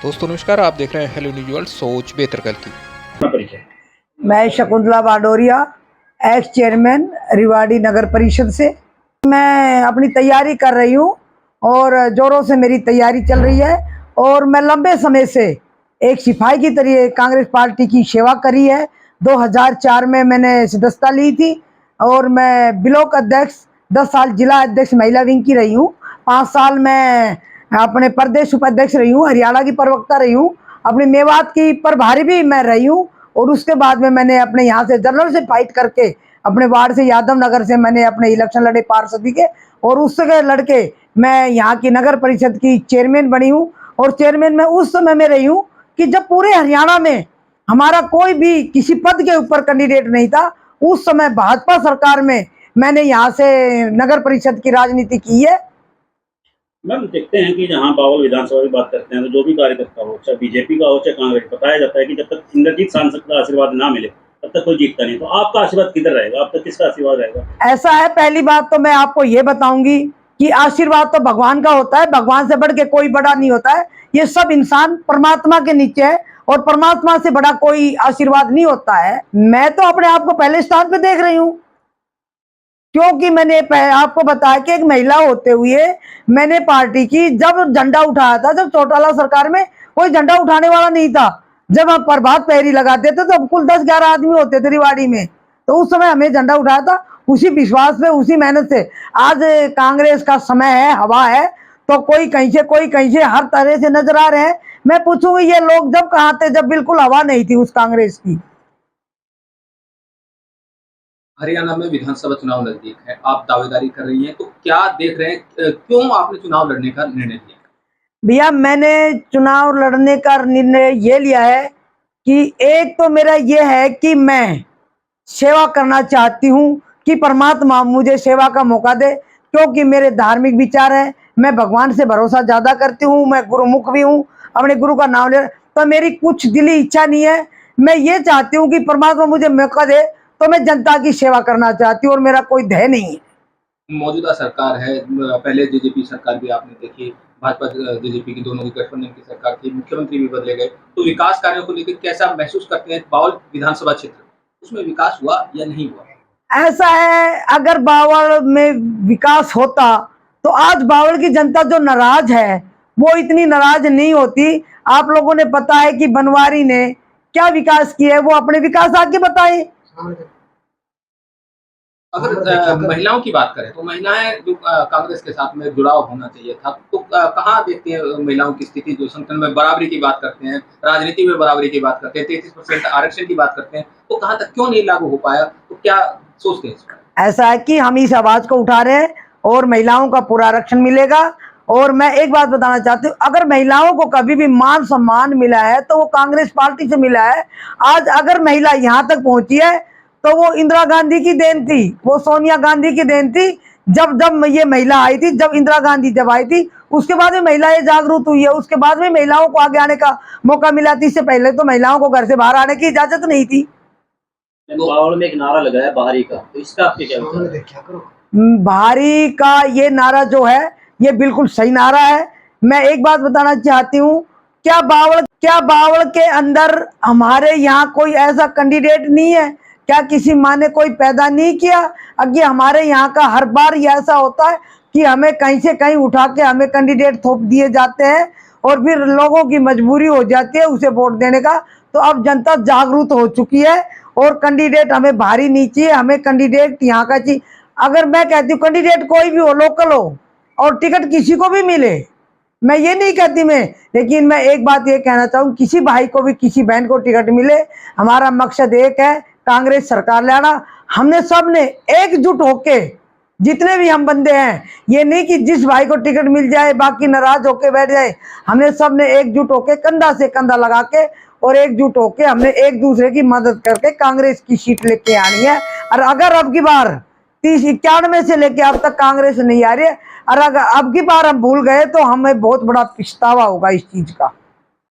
दोस्तों नमस्कार, आप देख रहे हैं हेलो न्यूज वर्ल्ड, सोच बेहतर कल की। मैं शकुंतला बाडोरिया, एक्स चेयरमैन रिवाड़ी नगर परिषद से। मैं अपनी तैयारी कर रही हूँ और जोरों से मेरी तैयारी चल रही है और मैं लंबे समय से एक सिपाही की तरह कांग्रेस पार्टी की सेवा करी है। 2004 में मैंने सदस्यता ली थी और मैं ब्लॉक अध्यक्ष, 10 साल जिला अध्यक्ष महिला विंग की रही हूँ। 5 साल मैं अपने प्रदेश उपाध्यक्ष रही हूँ, हरियाणा की प्रवक्ता रही हूँ, अपनी मेवात की प्रभारी भी मैं रही हूँ। और उसके बाद में मैंने अपने यहाँ से जनरल से फाइट करके अपने वार्ड से यादव नगर से मैंने अपने इलेक्शन लड़े पार्षद के, और उससे लड़के मैं यहाँ की नगर परिषद की चेयरमैन बनी हूँ। और चेयरमैन में उस समय में रही हूँ कि जब पूरे हरियाणा में हमारा कोई भी किसी पद के ऊपर कैंडिडेट नहीं था। उस समय भाजपा सरकार में मैंने यहाँ से नगर परिषद की राजनीति की है। मैम, देखते हैं कि जहां बावल विधानसभा की बात करते हैं तो जो भी कार्यकर्ता हो, चाहे बीजेपी का हो चाहे कांग्रेस, बताया जाता है कि जब तक इंद्रजीत सांसद का आशीर्वाद ना मिले तब तक कोई जीतता नहीं। तो आपका आशीर्वाद किधर रहेगा? आप तक किसका आशीर्वाद रहेगा? ऐसा है, पहली बात तो मैं आपको ये बताऊंगी कि आशीर्वाद तो भगवान का होता है, भगवान से बढ़ के कोई बड़ा नहीं होता है। ये सब इंसान परमात्मा के नीचे है और परमात्मा से बड़ा कोई आशीर्वाद नहीं होता है। मैं तो अपने आप को पहले स्थान पे देख रही हूँ, क्योंकि मैंने आपको बताया कि एक महिला होते हुए मैंने पार्टी की, जब झंडा उठाया था, जब चौटाला सरकार में कोई झंडा उठाने वाला नहीं था, जब हम प्रभात फेरी लगाते थे तो कुल 10-11 आदमी होते थे रिवाड़ी में, तो उस समय हमें झंडा उठाया था। उसी विश्वास पे, उसी मेहनत से आज कांग्रेस का समय है, हवा है, तो कोई कहीं से हर तरह से नजर आ रहे हैं। मैं पूछूंगी, ये लोग जब कहाँ थे जब बिल्कुल हवा नहीं थी उस कांग्रेस की। हरियाणा में विधानसभा चुनाव नजदीक है, आप दावेदारी कर रही हैं, तो क्या देख रहे हैं, क्यों आपने चुनाव लड़ने का निर्णय लिया? भैया, मैंने चुनाव लड़ने का निर्णय ये लिया है कि एक तो मेरा ये है कि मैं सेवा करना चाहती हूँ कि परमात्मा मुझे सेवा का मौका दे, क्योंकि मेरे धार्मिक विचार है। मैं भगवान से भरोसा ज्यादा करती हूँ, मैं गुरुमुख भी हूँ, अपने गुरु का नाम ले। तो मेरी कुछ दिली इच्छा नहीं है, मैं ये चाहती हूँ कि परमात्मा मुझे मौका दे, तो मैं जनता की सेवा करना चाहती हूँ और मेरा कोई ध्येय नहीं है। मौजूदा सरकार है, पहले जेजेपी सरकार भी आपने देखी, भाजपा जेजेपी की दोनों की गठबंधन की सरकार थी, मुख्यमंत्री भी बदले गए, तो विकास कार्यों को लेकर कैसा महसूस करते हैं? बावल विधानसभा क्षेत्र, उसमें विकास हुआ या नहीं हुआ? ऐसा है, अगर बावल में विकास होता तो आज बावल की जनता जो नाराज है वो इतनी नाराज नहीं होती। आप लोगों ने पता है कि बनवारी ने क्या विकास किया है, वो अपने विकास आगे बताए। अगर महिलाओं की बात करें तो महिलाएं जो कांग्रेस के साथ में जुड़ाव होना चाहिए था, तो कहाँ देखते हैं महिलाओं की स्थिति? जो संगठन में बराबरी की बात करते हैं, राजनीति में बराबरी की बात करते हैं, 33% आरक्षण की बात करते हैं, तो कहाँ तक क्यों नहीं लागू हो पाया? तो क्या सोचते हैं इस पर? ऐसा है कि हम इस आवाज को उठा रहे हैं और महिलाओं का पूरा आरक्षण मिलेगा। और मैं एक बात बताना चाहती हूँ, अगर महिलाओं को कभी भी मान सम्मान मिला है तो वो कांग्रेस पार्टी से मिला है। आज अगर महिला यहाँ तक पहुंची है तो वो इंदिरा गांधी की देन थी, वो सोनिया गांधी की देन थी। जब ये महिला आई थी, जब इंदिरा गांधी जब आई थी, उसके बाद में महिलाएं जागरूक हुई है, उसके बाद में महिलाओं को आगे आने का मौका मिला थी। इससे पहले तो महिलाओं को घर से बाहर आने की इजाजत नहीं थी। बावल में एक नारा लगा है बाहरी का, तो इसका आपके क्या विचार? बाहरी का ये नारा जो है ये बिल्कुल सही नारा है। मैं एक बात बताना चाहती हूँ, क्या बावल के अंदर हमारे यहाँ कोई ऐसा कैंडिडेट नहीं है? क्या किसी माँ ने कोई पैदा नहीं किया? अगे हमारे यहाँ का हर बार ये ऐसा होता है कि हमें कहीं से कहीं उठा के हमें कैंडिडेट थोप दिए जाते हैं और फिर लोगों की मजबूरी हो जाती है उसे वोट देने का। तो अब जनता जागरूक हो चुकी है और कैंडिडेट हमें भारी नहीं चाहिए, हमें कैंडिडेट यहाँ का चाहिए। अगर मैं कहती हूँ कैंडिडेट कोई भी हो, लोकल हो, और टिकट किसी को भी मिले, मैं ये नहीं कहती मैं, लेकिन मैं एक बात ये कहना चाहूँ, किसी भाई को भी किसी बहन को टिकट मिले, हमारा मकसद एक है, कांग्रेस सरकार लाना। हमने सब ने एकजुट होके, जितने भी हम बंदे हैं, ये नहीं कि जिस भाई को टिकट मिल जाए बाकी नाराज होके बैठ जाए। हमने सब ने एकजुट होके, कंधा से कंधा लगा के और एकजुट होके हमने एक दूसरे की मदद करके कांग्रेस की सीट लेके आनी है। और अगर अब की बार 91 से लेके अब तक कांग्रेस नहीं आ रही है, और अगर अब की बार हम भूल गए तो हमें बहुत बड़ा पछतावा होगा इस चीज का।